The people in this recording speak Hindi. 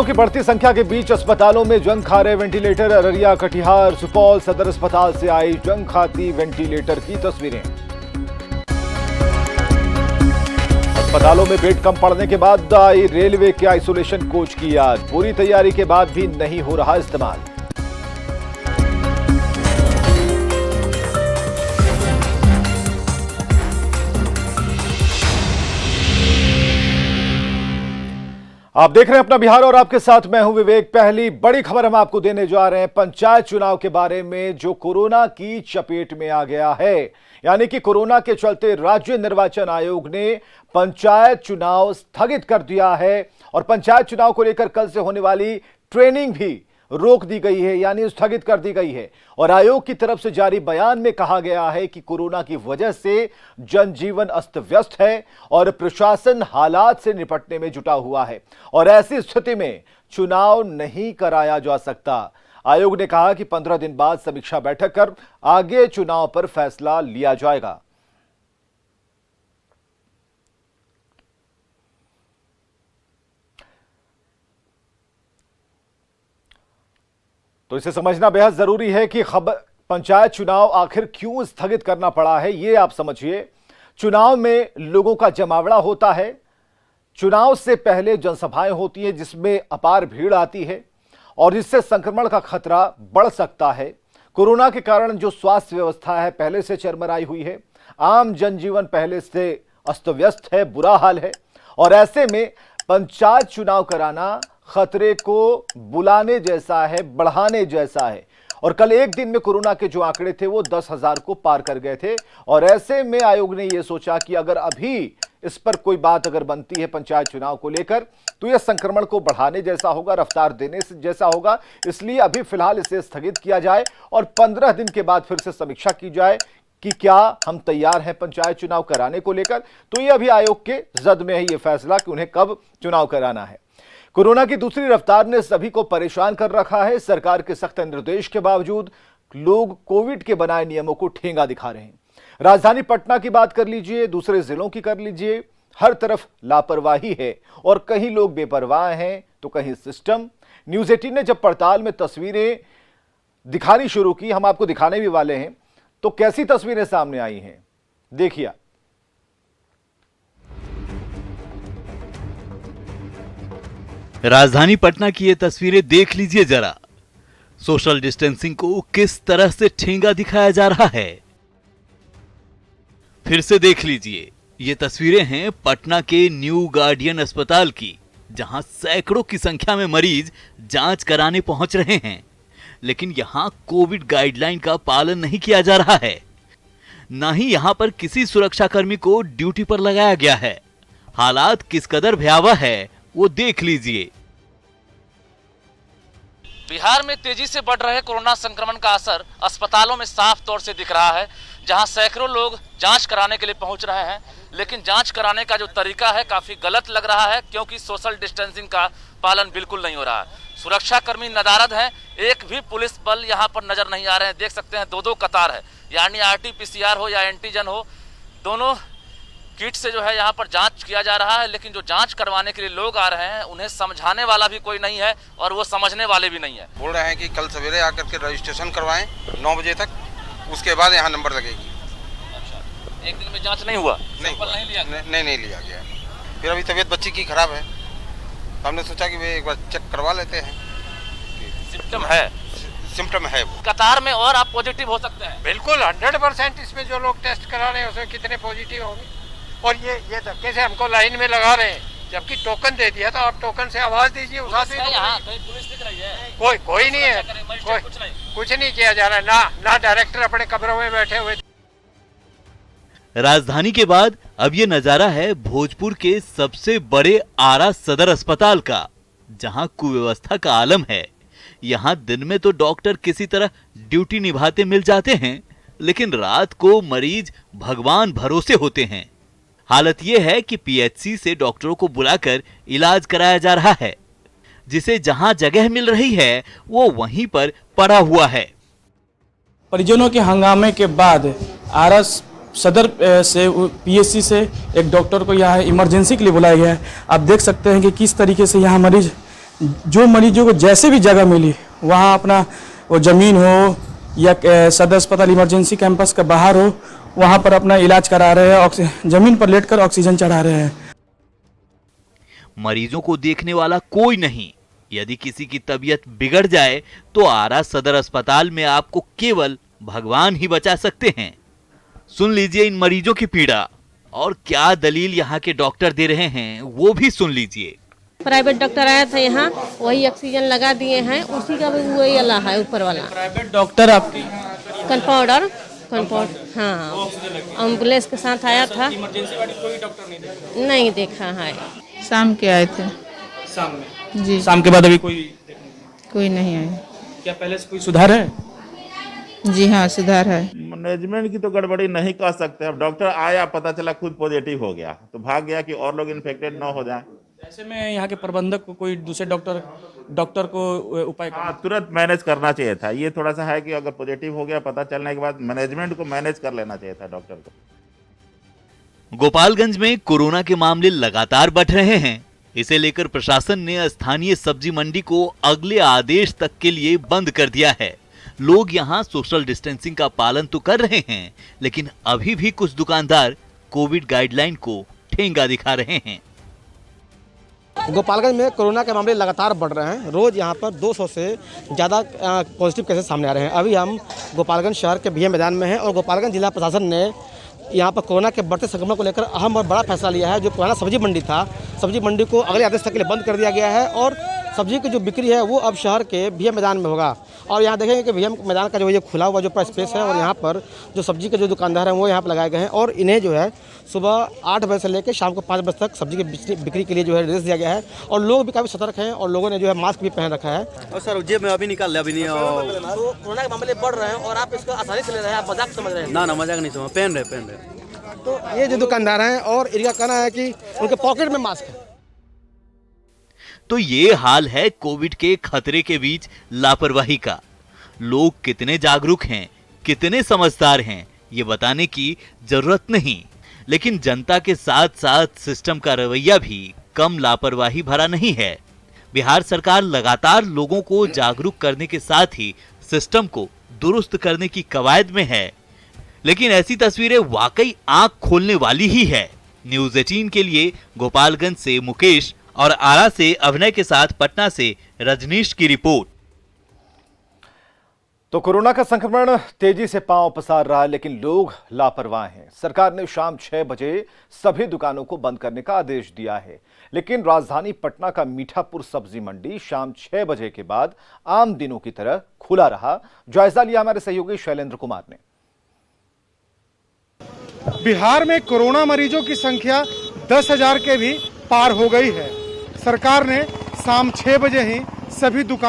की बढ़ती संख्या के बीच अस्पतालों में जंग खा रहे वेंटिलेटर। अररिया, कटिहार, सुपौल सदर अस्पताल से आई जंग खाती वेंटिलेटर की तस्वीरें। अस्पतालों में बेड कम पड़ने के बाद आई रेलवे के आइसोलेशन कोच की याद। पूरी तैयारी के बाद भी नहीं हो रहा इस्तेमाल। आप देख रहे हैं अपना बिहार और आपके साथ मैं हूं विवेक। पहली बड़ी खबर हम आपको देने जा रहे हैं पंचायत चुनाव के बारे में, जो कोरोना की चपेट में आ गया है। यानी कि कोरोना के चलते राज्य निर्वाचन आयोग ने पंचायत चुनाव स्थगित कर दिया है और पंचायत चुनाव को लेकर कल से होने वाली ट्रेनिंग भी रोक दी गई है, यानी स्थगित कर दी गई है। और आयोग की तरफ से जारी बयान में कहा गया है कि कोरोना की वजह से जनजीवन अस्त व्यस्त है और प्रशासन हालात से निपटने में जुटा हुआ है और ऐसी स्थिति में चुनाव नहीं कराया जा सकता। आयोग ने कहा कि 15 दिन बाद समीक्षा बैठक कर आगे चुनाव पर फैसला लिया जाएगा। तो इसे समझना बेहद जरूरी है कि पंचायत चुनाव आखिर क्यों स्थगित करना पड़ा है, ये आप समझिए। चुनाव में लोगों का जमावड़ा होता है, चुनाव से पहले जनसभाएं होती हैं जिसमें अपार भीड़ आती है और जिससे संक्रमण का खतरा बढ़ सकता है। कोरोना के कारण जो स्वास्थ्य व्यवस्था है पहले से चरमराई हुई है, आम जनजीवन पहले से अस्त व्यस्त है, बुरा हाल है और ऐसे में पंचायत चुनाव कराना खतरे को बुलाने जैसा है, बढ़ाने जैसा है। और कल एक दिन में कोरोना के जो आंकड़े थे वो 10,000 को पार कर गए थे और ऐसे में आयोग ने यह सोचा कि अगर अभी इस पर कोई बात अगर बनती है पंचायत चुनाव को लेकर तो यह संक्रमण को बढ़ाने जैसा होगा, रफ्तार देने से जैसा होगा। इसलिए अभी फिलहाल इसे स्थगित किया जाए और 15 दिन के बाद फिर से समीक्षा की जाए कि क्या हम तैयार हैं पंचायत चुनाव कराने को लेकर। तो यह अभी आयोग के जद में है यह फैसला कि उन्हें कब चुनाव कराना है। कोरोना की दूसरी रफ्तार ने सभी को परेशान कर रखा है। सरकार के सख्त निर्देश के बावजूद लोग कोविड के बनाए नियमों को ठेंगा दिखा रहे हैं। राजधानी पटना की बात कर लीजिए, दूसरे जिलों की कर लीजिए, हर तरफ लापरवाही है और कहीं लोग बेपरवाह हैं तो कहीं सिस्टम। न्यूज 18 ने जब पड़ताल में तस्वीरें दिखानी शुरू की, हम आपको दिखाने भी वाले हैं, तो कैसी तस्वीरें सामने आई हैं देखिए। राजधानी पटना की ये तस्वीरें देख लीजिए जरा। सोशल डिस्टेंसिंग को किस तरह से ठेंगा दिखाया जा रहा है। फिर से देख लीजिए, ये तस्वीरें हैं पटना के न्यू गार्डियन अस्पताल की, जहां सैकड़ों की संख्या में मरीज जांच कराने पहुंच रहे हैं, लेकिन यहां कोविड गाइडलाइन का पालन नहीं किया जा रहा है। न ही यहां पर किसी सुरक्षाकर्मी को ड्यूटी पर लगाया गया है। हालात किस कदर भयावह है वो देख लीजिए। बिहार में तेजी से बढ़ रहे कोरोना संक्रमण का असर अस्पतालों में साफ तौर से दिख रहा है, जहां सैकड़ों लोग जांच कराने के लिए पहुंच रहे हैं, लेकिन जांच कराने का जो तरीका है काफी गलत लग रहा है, क्योंकि सोशल डिस्टेंसिंग का पालन बिल्कुल नहीं हो रहा है। सुरक्षाकर्मी नदारद हैं, एक भी पुलिस बल यहां पर नजर नहीं आ रहे हैं। देख सकते हैं दो कतार है, यानी RT-PCR हो या एंटीजन हो, दोनों किट से जो है यहाँ पर जांच किया जा रहा है, लेकिन जो जांच करवाने के लिए लोग आ रहे हैं उन्हें समझाने वाला भी कोई नहीं है और वो समझने वाले भी नहीं है। बोल रहे हैं कि कल सवेरे आकर के रजिस्ट्रेशन करवाएं 9 बजे तक, उसके बाद यहाँ नंबर लगेगी। अच्छा, एक दिन में जांच नहीं हुआ? नहीं लिया गया। फिर अभी तबीयत बच्ची की खराब है, हमने सोचा कि वे एक बार चेक करवा लेते हैं। सिम्टम है वो। कतार में और आप पॉजिटिव हो सकते हैं? बिल्कुल 100% इसमें जो लोग टेस्ट करा रहे हैं उसमें कितने पॉजिटिव होंगे। और ये धक्के से हमको लाइन में लगा रहे हैं, जबकि टोकन दे दिया था। आप टोकन से आवाज दीजिए, उस आदमी को। यहाँ पुलिस दिख रही है? कोई नहीं है, कुछ नहीं किया जा रहा है। ना डायरेक्टर अपने कमरों में बैठे हुए। राजधानी के बाद अब ये नजारा है भोजपुर के सबसे बड़े आरा सदर अस्पताल का, जहां कुव्यवस्था का आलम है। यहाँ दिन में तो डॉक्टर किसी तरह ड्यूटी निभाते मिल जाते हैं, लेकिन रात को मरीज भगवान भरोसे होते हैं। हालत यह है कि PHC से डॉक्टरों को बुलाकर इलाज कराया जा रहा है, जिसे जहां जगह मिल रही है वो वहीं पर पड़ा हुआ है। परिजनों के हंगामे के बाद आरा सदर से PHC से एक डॉक्टर को यहाँ इमरजेंसी के लिए बुलाया गया है। आप देख सकते हैं कि किस तरीके से यहाँ मरीज जो मरीजों को जैसे भी जगह मिली वहाँ अपना वो ज़मीन हो या सदर अस्पताल इमरजेंसी कैंपस के बाहर हो, वहाँ पर अपना इलाज करा रहे हैं, ज़मीन पर लेटकर ऑक्सीजन चढ़ा रहे हैं। मरीजों को देखने वाला कोई नहीं। यदि किसी की तबीयत बिगड़ जाए तो आरा सदर अस्पताल में आपको केवल भगवान ही बचा सकते हैं। सुन लीजिए इन मरीजों की पीड़ा और क्या दलील यहाँ के डॉक्टर दे रहे हैं वो भी सुन लीजिए। प्राइवेट डॉक्टर आया था यहाँ, वही ऑक्सीजन लगा दिए हैं, उसी का भी वही अल्लाह है ऊपर वाला। प्राइवेट डॉक्टर आपकी कंपाउंडर हाँ, एम्बुलेंस के साथ आया था। नहीं देखा है। शाम के आए थे। शाम में जी, शाम के बाद अभी कोई नहीं आए। क्या पहले से कोई सुधार है? जी हाँ, सुधार है। मैनेजमेंट की तो गड़बड़ी नहीं कह सकते। अब डॉक्टर आया, पता चला खुद पॉजिटिव हो गया तो भाग गया कि और लोग इन्फेक्टेड ना हो जाए। ऐसे में यहाँ के प्रबंधक को कोई दूसरे डॉक्टर को उपाय तुरंत मैनेज करना चाहिए था। ये थोड़ा सा है कि अगर पॉजिटिव हो गया पता चलने के बाद मैनेजमेंट को मैनेज कर लेना चाहिए था डॉक्टर को। गोपालगंज में कोरोना के मामले लगातार बढ़ रहे हैं। इसे लेकर प्रशासन ने स्थानीय सब्जी मंडी को अगले आदेश तक के लिए बंद कर दिया है। लोग यहां सोशल डिस्टेंसिंग का पालन तो कर रहे हैं, लेकिन अभी भी कुछ दुकानदार कोविड गाइडलाइन को ठेंगा दिखा रहे हैं। गोपालगंज में कोरोना के मामले लगातार बढ़ रहे हैं। रोज यहाँ पर 200 से ज़्यादा पॉजिटिव केसेस सामने आ रहे हैं। अभी हम गोपालगंज शहर के बीएम मैदान में हैं और गोपालगंज जिला प्रशासन ने यहाँ पर कोरोना के बढ़ते संक्रमण को लेकर अहम और बड़ा फैसला लिया है। जो पुराना सब्जी मंडी था, सब्जी मंडी को अगले आदेश तक के लिए बंद कर दिया गया है और सब्जी की जो बिक्री है वो अब शहर के बीएम मैदान में होगा। और यहाँ देखेंगे कि बीएम मैदान का जो ये खुला हुआ जो पूरा स्पेस है और यहाँ पर जो सब्जी के जो दुकानदार हैं वो यहाँ पर लगाए गए हैं और इन्हें जो है सुबह 8 बजे से लेकर शाम को 5 बजे तक सब्जी की बिक्री के लिए जो है निर्देश दिया गया है। और लोग भी काफ़ी सतर्क हैं और लोगों ने जो है मास्क भी पहन रखा है। और सर जेब में अभी निकाल लिया, अभी नहीं। तो कोरोना के मामले बढ़ रहे हैं और आप इसको आसानी से ले रहे हैं, आप मजाक समझ रहे हैं? ना मजाक नहीं समझ, पहन रहे। तो ये जो दुकानदार हैं और इनका कहना है कि उनके पॉकेट में मास्क है। तो ये हाल है कोविड के खतरे के बीच लापरवाही का। लोग कितने जागरूक हैं, कितने समझदार हैं, ये बताने की जरूरत नहीं, लेकिन जनता के साथ साथ सिस्टम का रवैया भी कम लापरवाही भरा नहीं है। बिहार सरकार लगातार लोगों को जागरूक करने के साथ ही सिस्टम को दुरुस्त करने की कवायद में है, लेकिन ऐसी तस्वीरें वाकई आंख खोलने वाली ही है। न्यूज़ 18 के लिए गोपालगंज से मुकेश और आरा से अभिनय के साथ पटना से रजनीश की रिपोर्ट। तो कोरोना का संक्रमण तेजी से पांव पसार रहा है, लेकिन लोग लापरवाह हैं। सरकार ने शाम 6 बजे सभी दुकानों को बंद करने का आदेश दिया है, लेकिन राजधानी पटना का मीठापुर सब्जी मंडी शाम 6 बजे के बाद आम दिनों की तरह खुला रहा। जायजा लिया हमारे सहयोगी शैलेंद्र कुमार ने। बिहार में कोरोना मरीजों की संख्या 10,000 के भी पार हो गई है। सरकार ने शाम 6 बजे ही सभी दुकान